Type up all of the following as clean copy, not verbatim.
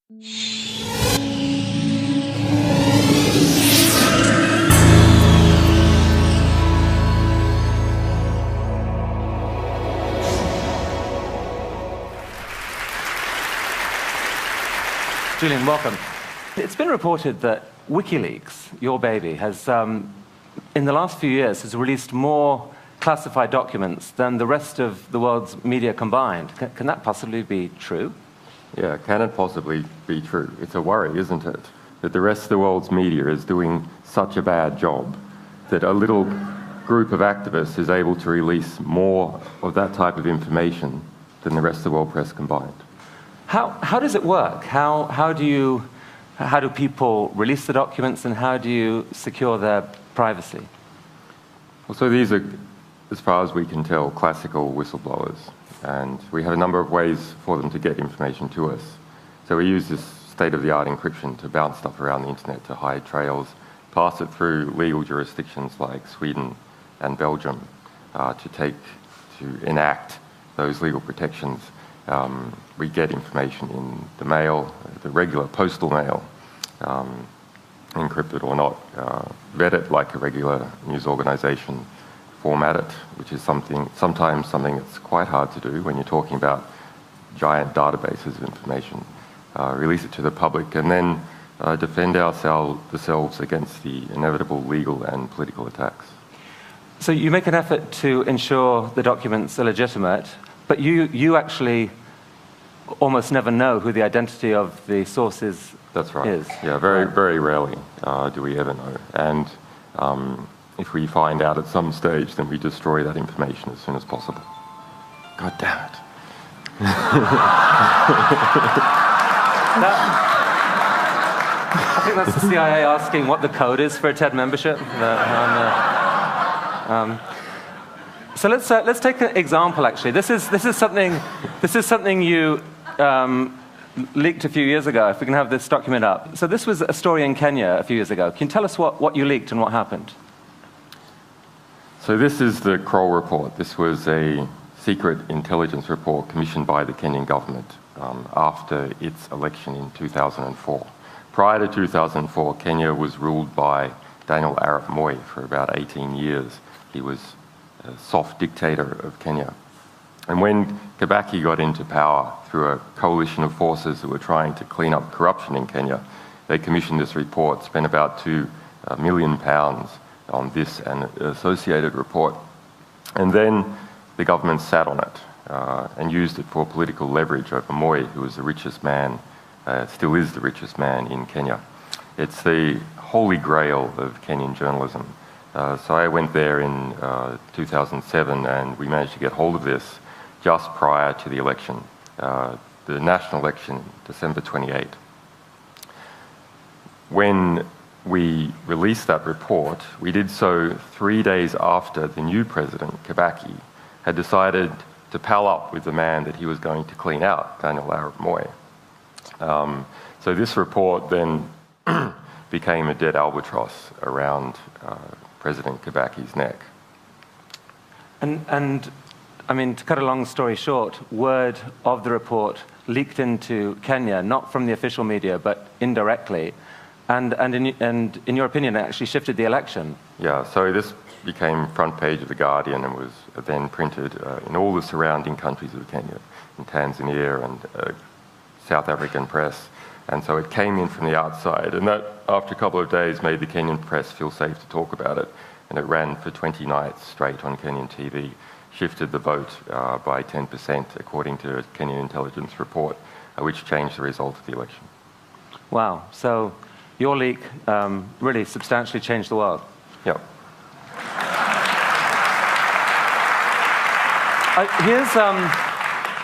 Djulian, welcome. It's been reported that WikiLeaks, your baby, has, in the last few years, has released more classified documents than the rest of the world's media combined. Can that possibly be true? Yeah, can it possibly be true? It's a worry, isn't it? That the rest of the world's media is doing such a bad job that a little group of activists is able to release more of that type of information than the rest of the world press combined. How does it work? How do people release the documents, and how do you secure their privacy? Well, so these are, as far as we can tell, classical whistleblowers, and we have a number of ways for them to get information to us. So we use this state-of-the-art encryption to bounce stuff around the internet to hide trails, pass it through legal jurisdictions like Sweden and Belgium to enact those legal protections. We get information in the mail, the regular postal mail, encrypted or not, vet it like a regular news organization, format it, which is sometimes something that's quite hard to do when you're talking about giant databases of information, release it to the public, and then defend ourselves against the inevitable legal and political attacks. So you make an effort to ensure the documents are legitimate, but you actually almost never know who the identity of the source is. That's right. Is. Yeah, very rarely do we ever know. And if we find out at some stage, then we destroy that information as soon as possible. God damn it. I think that's the CIA asking what the code is for a TED membership. So let's take an example. Actually, this is something you leaked a few years ago. If we can have this document up. So this was a story in Kenya a few years ago. Can you tell us what you leaked and what happened? So this is the Kroll report. This was a secret intelligence report commissioned by the Kenyan government after its election in 2004. Prior to 2004, Kenya was ruled by Daniel Arap Moi for about 18 years. He was a soft dictator of Kenya. And when Kibaki got into power through a coalition of forces that were trying to clean up corruption in Kenya, they commissioned this report, spent about £2 million on this and an associated report. And then the government sat on it and used it for political leverage over Moi, who was the richest man, still is the richest man in Kenya. It's the holy grail of Kenyan journalism. So I went there in 2007 and we managed to get hold of this just prior to the election, the national election, December 28. When we released that report, we did so 3 days after the new president, Kibaki, had decided to pal up with the man that he was going to clean out, Daniel Arap Moi. So this report then became a dead albatross around President Kibaki's neck. And I mean, to cut a long story short, word of the report leaked into Kenya, not from the official media, but indirectly. And in your opinion, it actually shifted the election. Yeah, so this became front page of The Guardian and was then printed in all the surrounding countries of Kenya, in Tanzania and South African press. And so it came in from the outside. And that, after a couple of days, made the Kenyan press feel safe to talk about it. And it ran for 20 nights straight on Kenyan TV, shifted the vote by 10%, according to a Kenyan intelligence report, which changed the result of the election. Wow. So your leak really substantially changed the world. Yep.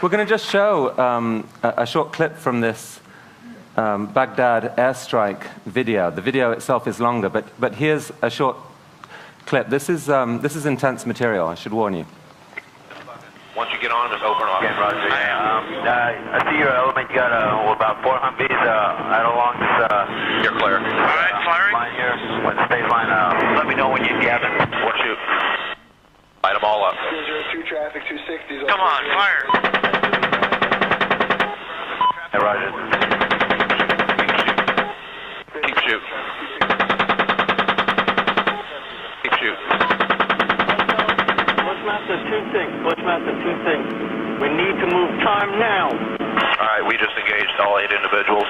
We're going to just show a short clip from this Baghdad airstrike video. The video itself is longer, but here's a short clip. This is intense material, I should warn you. Once you get on, just open up. Okay, Roger. I see your element. You got about 4 Humvees right along this. You're clear. All right, firing. Line here. With the state line. Let me know when you have it. Or shoot. Light them all up. 202 traffic, 260. Come on, fire. Hey, Roger. all 8 individuals.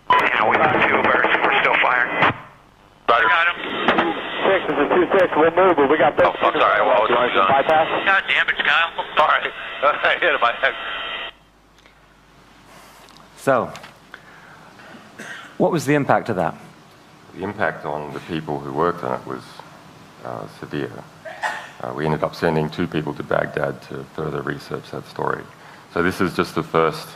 Yeah, we got 2 bursts. We're still firing. Roger. Got him. 6 is a 2-6. We'll move, but we got 13. Oh, I'm sorry. I was on. Bypass? God damn it, Kyle. Sorry. I hit him. So, what was the impact of that? The impact on the people who worked on it was severe. We ended up sending 2 people to Baghdad to further research that story. So this is just the first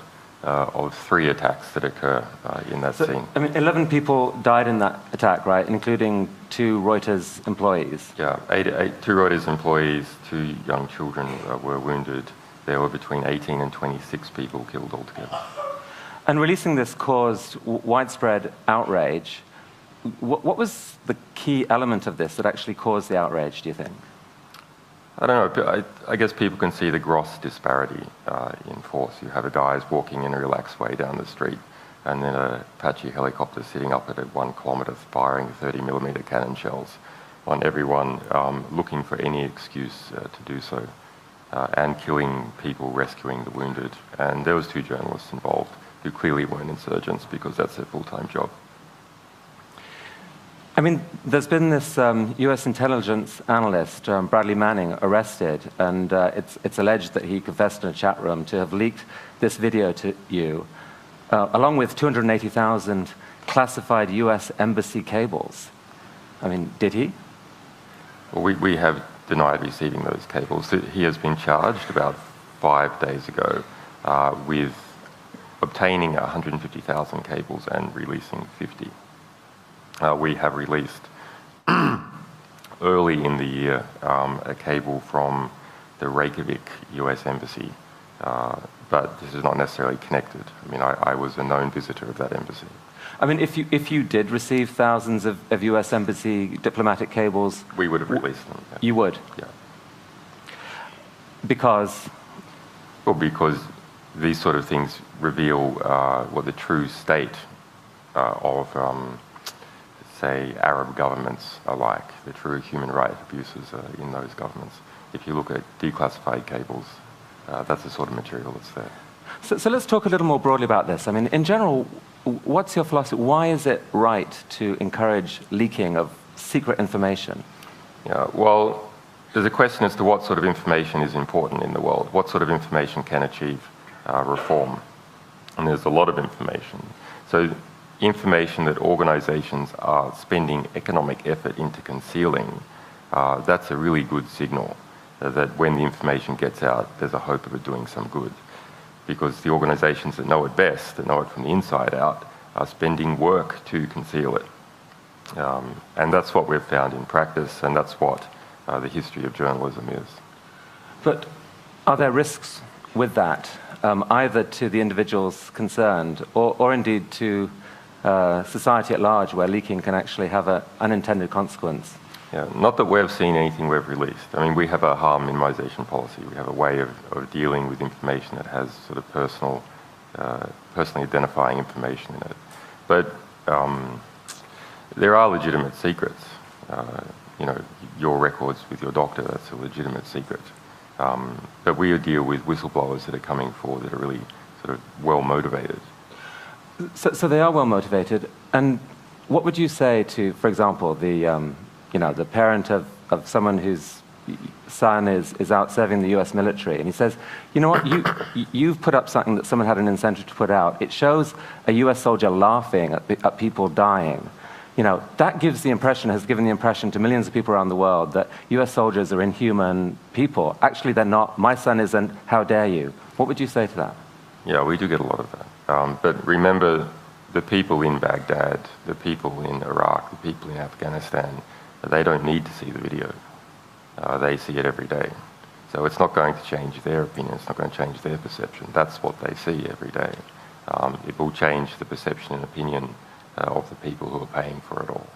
of 3 attacks that occur in that scene. I mean, 11 people died in that attack, right? Including 2 Reuters employees. Yeah, 2 Reuters employees, 2 young children were wounded. There were between 18 and 26 people killed altogether. And releasing this caused widespread outrage. What was the key element of this that actually caused the outrage, do you think? I don't know. I guess people can see the gross disparity in force. You have guys walking in a relaxed way down the street, and then a Apache helicopter sitting up at 1 kilometre firing 30mm cannon shells on everyone, looking for any excuse to do so, and killing people, rescuing the wounded. And there was 2 journalists involved who clearly weren't insurgents because that's their full-time job. I mean, there's been this US intelligence analyst, Bradley Manning, arrested, and it's alleged that he confessed in a chat room to have leaked this video to you, along with 280,000 classified US embassy cables. I mean, did he? Well, we have denied receiving those cables. He has been charged about 5 days ago with obtaining 150,000 cables and releasing 50. We have released early in the year a cable from the Reykjavik US Embassy, but this is not necessarily connected. I mean, I was a known visitor of that embassy. I mean, if you did receive thousands of US Embassy diplomatic cables... We would have released them. Yeah. You would? Yeah. Because? Well, because these sort of things reveal what the true state of, say, Arab governments are like, the true human rights abuses in those governments. If you look at declassified cables, that's the sort of material that's there. So let's talk a little more broadly about this. I mean, in general, what's your philosophy? Why is it right to encourage leaking of secret information? Yeah, well, there's a question as to what sort of information is important in the world. What sort of information can achieve reform? And there's a lot of information. So information that organizations are spending economic effort into concealing, that's a really good signal that when the information gets out, there's a hope of it doing some good. Because the organizations that know it best, that know it from the inside out, are spending work to conceal it. And that's what we've found in practice, and that's what the history of journalism is. But are there risks with that, either to the individuals concerned or indeed to society at large, where leaking can actually have an unintended consequence? Yeah, not that we've seen anything we've released. I mean, we have a harm minimization policy. We have a way of dealing with information that has sort of personally identifying information in it. But there are legitimate secrets. You know, your records with your doctor, that's a legitimate secret. But we deal with whistleblowers that are coming forward that are really sort of well-motivated. So they are well-motivated. And what would you say to, for example, the parent of someone whose son is out serving the US military, and he says, you know what, you've put up something that someone had an incentive to put out. It shows a US soldier laughing at people dying. You know, that gives the impression, has given the impression to millions of people around the world that US soldiers are inhuman people. Actually, they're not. My son isn't. How dare you? What would you say to that? Yeah, we do get a lot of that. But remember, the people in Baghdad, the people in Iraq, the people in Afghanistan, they don't need to see the video. They see it every day. So it's not going to change their opinion. It's not going to change their perception. That's what they see every day. It will change the perception and opinion of the people who are paying for it all.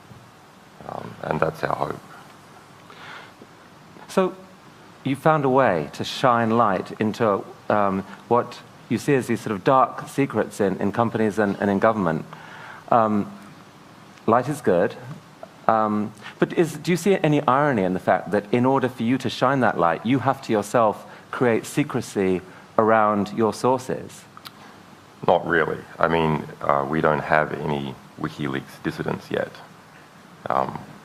And that's our hope. So you found a way to shine light into what you see as these sort of dark secrets in companies and in government. Light is good. But do you see any irony in the fact that in order for you to shine that light, you have to yourself create secrecy around your sources? Not really. I mean, we don't have any WikiLeaks dissidents yet.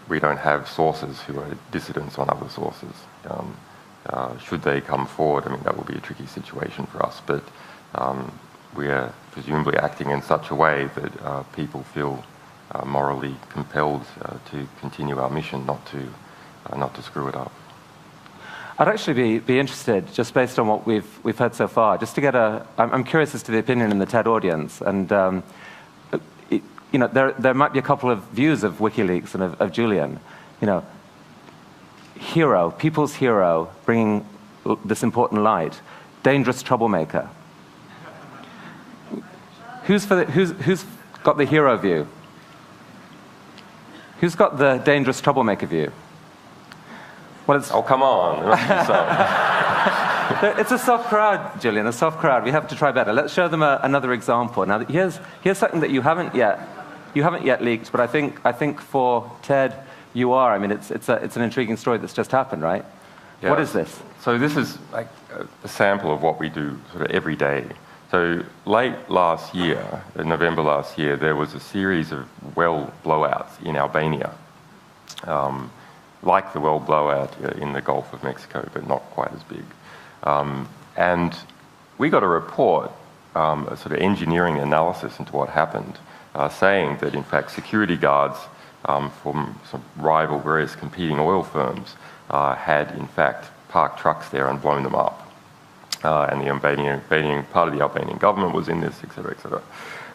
We don't have sources who are dissidents on other sources. Should they come forward, I mean, that will be a tricky situation for us, but we are presumably acting in such a way that people feel morally compelled to continue our mission, not to screw it up. I'd actually be interested, just based on what we've heard so far, just to get I'm curious as to the opinion in the TED audience, and you know, there might be a couple of views of WikiLeaks and of Djulian. You know, hero, people's hero, bringing this important light, dangerous troublemaker. Who's got the hero view? Who's got the dangerous troublemaker view? Well, it's Oh, come on. There must be some. it's a soft crowd, Djulian, a soft crowd. We have to try better. Let's show them another example. Now, here's something that you haven't yet leaked, but I think for TED, you are. I mean, it's an intriguing story that's just happened, right? Yeah. What is this? So this is like a sample of what we do sort of every day. So late last year, in November last year, there was a series of well blowouts in Albania. Like the well blowout in the Gulf of Mexico, but not quite as big. And we got a report, a sort of engineering analysis into what happened, saying that in fact security guards from some rival various competing oil firms had in fact parked trucks there and blown them up. And the Albanian part of the Albanian government was in this, etc., etc.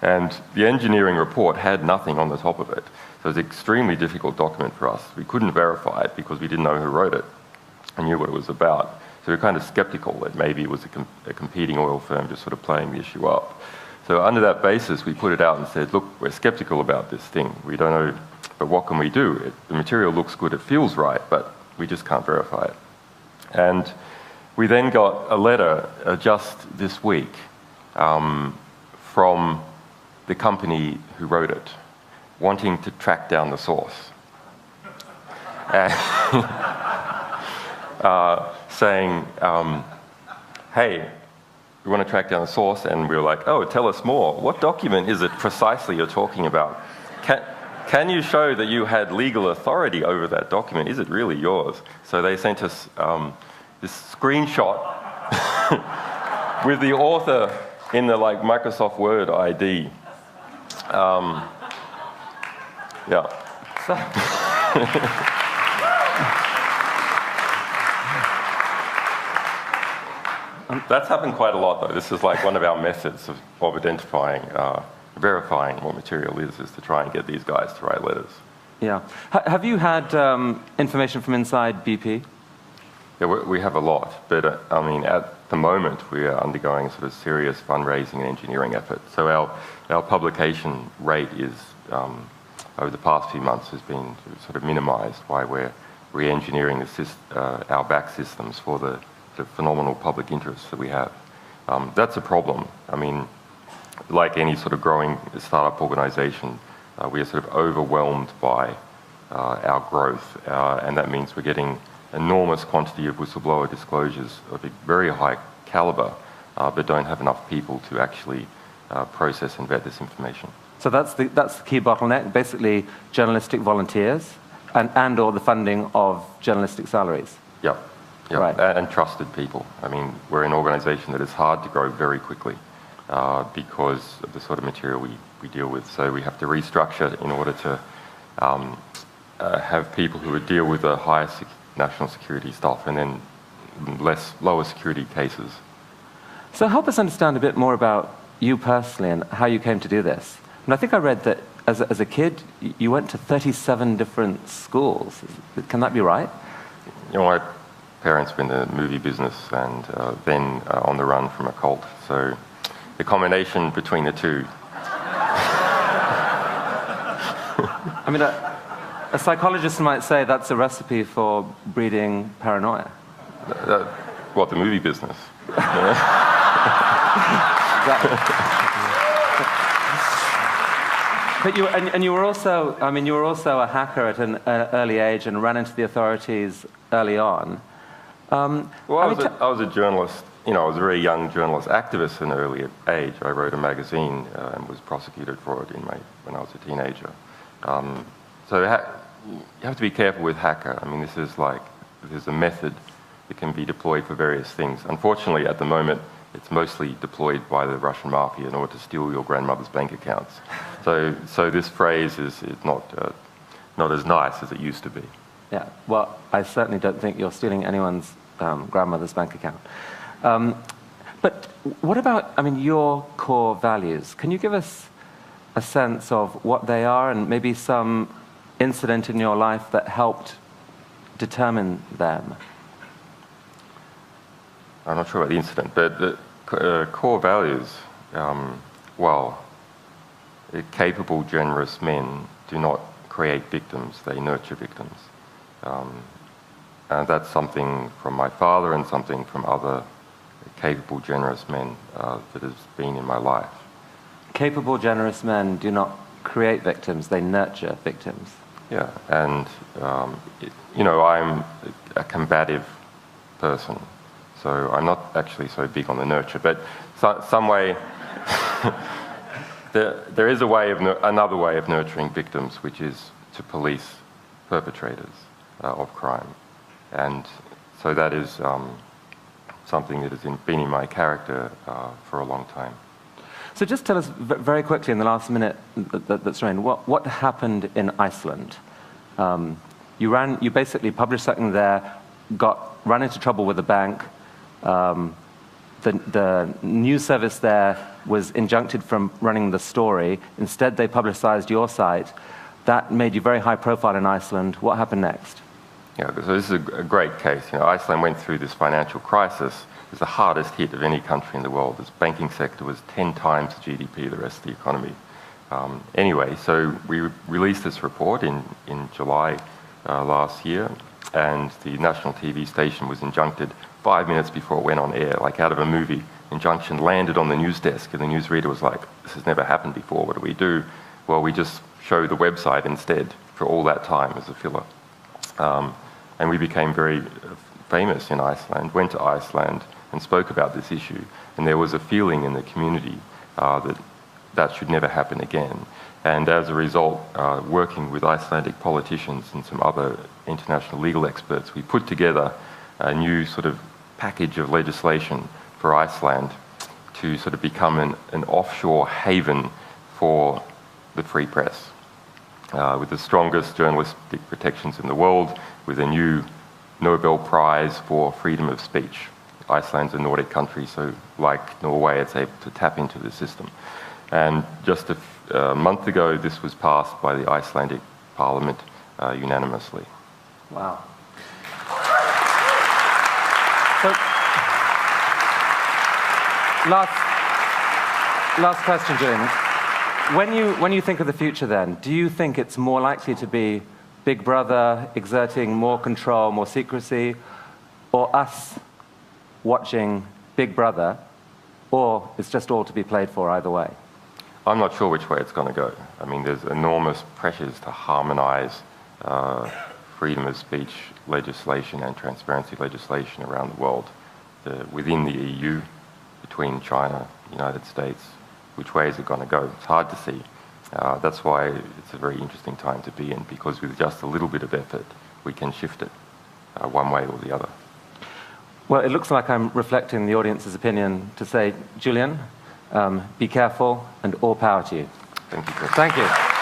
And the engineering report had nothing on the top of it. So it was an extremely difficult document for us. We couldn't verify it because we didn't know who wrote it and knew what it was about. So we were kind of skeptical that maybe it was a competing oil firm just sort of playing the issue up. So under that basis, we put it out and said, look, we're skeptical about this thing. We don't know, but what can we do? The material looks good, it feels right, but we just can't verify it. And we then got a letter just this week from the company who wrote it, wanting to track down the source. Saying, hey, we want to track down the source, and we were like, oh, tell us more. What document is it precisely you're talking about? Can you show that you had legal authority over that document? Is it really yours? So they sent us this screenshot with the author in the like Microsoft Word ID. Yeah. That's happened quite a lot, though. This is like one of our methods of identifying, verifying what material is to try and get these guys to write letters. Yeah. Have you had information from inside BP? Yeah, we have a lot, but I mean, at the moment, we are undergoing sort of serious fundraising and engineering efforts. So our publication rate is, over the past few months, has been sort of minimised while we're re-engineering our back systems for the phenomenal public interest that we have. That's a problem. I mean, like any sort of growing startup organisation, we are sort of overwhelmed by our growth, and that means we're getting enormous quantity of whistleblower disclosures of a very high calibre, but don't have enough people to actually process and vet this information. So that's the key bottleneck, basically journalistic volunteers and or the funding of journalistic salaries. Yeah, yeah, right. And trusted people. I mean, we're an organisation that is hard to grow very quickly because of the sort of material we deal with. So we have to restructure in order to have people who would deal with the higher national security stuff and then lower security cases. So help us understand a bit more about you personally and how you came to do this. And I think I read that as a kid, you went to 37 different schools. Can that be right? You know, my parents were in the movie business and then on the run from a cult. So the combination between the two. I mean, a psychologist might say that's a recipe for breeding paranoia. What, the movie business? But you were also, I mean, you were also a hacker at an early age and ran into the authorities early on. Well, I was a journalist. You know, I was a very young journalist activist at an early age. I wrote a magazine and was prosecuted for it when I was a teenager. So you have to be careful with hacker. I mean, there's a method that can be deployed for various things. Unfortunately, at the moment, it's mostly deployed by the Russian mafia in order to steal your grandmother's bank accounts. So this phrase is not as nice as it used to be. Yeah, well, I certainly don't think you're stealing anyone's grandmother's bank account. But what about, I mean, your core values? Can you give us a sense of what they are and maybe some incident in your life that helped determine them? I'm not sure about the incident, but the core values, well, capable, generous men do not create victims, they nurture victims. And that's something from my father and something from other capable, generous men that has been in my life. Capable, generous men do not create victims, they nurture victims. Yeah, and you know, I'm a combative person, so I'm not actually so big on the nurture, but some way, there is another way of nurturing victims, which is to police perpetrators of crime. And so that is something that has been in my character for a long time. So just tell us very quickly in the last minute that's remaining, what happened in Iceland? You basically published something there, ran into trouble with the bank. The news service there was injuncted from running the story. Instead, they publicized your site. That made you very high profile in Iceland. What happened next? Yeah, so this is a great case. You know, Iceland went through this financial crisis. It was the hardest hit of any country in the world. Its banking sector was 10 times the GDP of the rest of the economy. Anyway, so we released this report in July last year, and the national TV station was injuncted 5 minutes before it went on air, like out of a movie. Injunction landed on the news desk, and the newsreader was like, this has never happened before, what do we do? Well, we just show the website instead for all that time as a filler. And we became very famous in Iceland, went to Iceland and spoke about this issue. And there was a feeling in the community that should never happen again. And as a result, working with Icelandic politicians and some other international legal experts, we put together a new sort of package of legislation for Iceland to sort of become an offshore haven for the free press. With the strongest journalistic protections in the world, with a new Nobel Prize for freedom of speech. Iceland's a Nordic country, so like Norway, it's able to tap into the system. And just a month ago, this was passed by the Icelandic parliament unanimously. Wow. So, last question, Djulian. When you think of the future then, do you think it's more likely to be Big Brother exerting more control, more secrecy, or us watching Big Brother, or it's just all to be played for either way? I'm not sure which way it's going to go. I mean, there's enormous pressures to harmonize freedom of speech legislation and transparency legislation around the world, within the EU, between China, the United States. Which way is it going to go? It's hard to see. That's why it's a very interesting time to be in, because with just a little bit of effort, we can shift it one way or the other. Well, it looks like I'm reflecting the audience's opinion to say, Djulian, be careful and all power to you. Thank you, Chris. Thank you.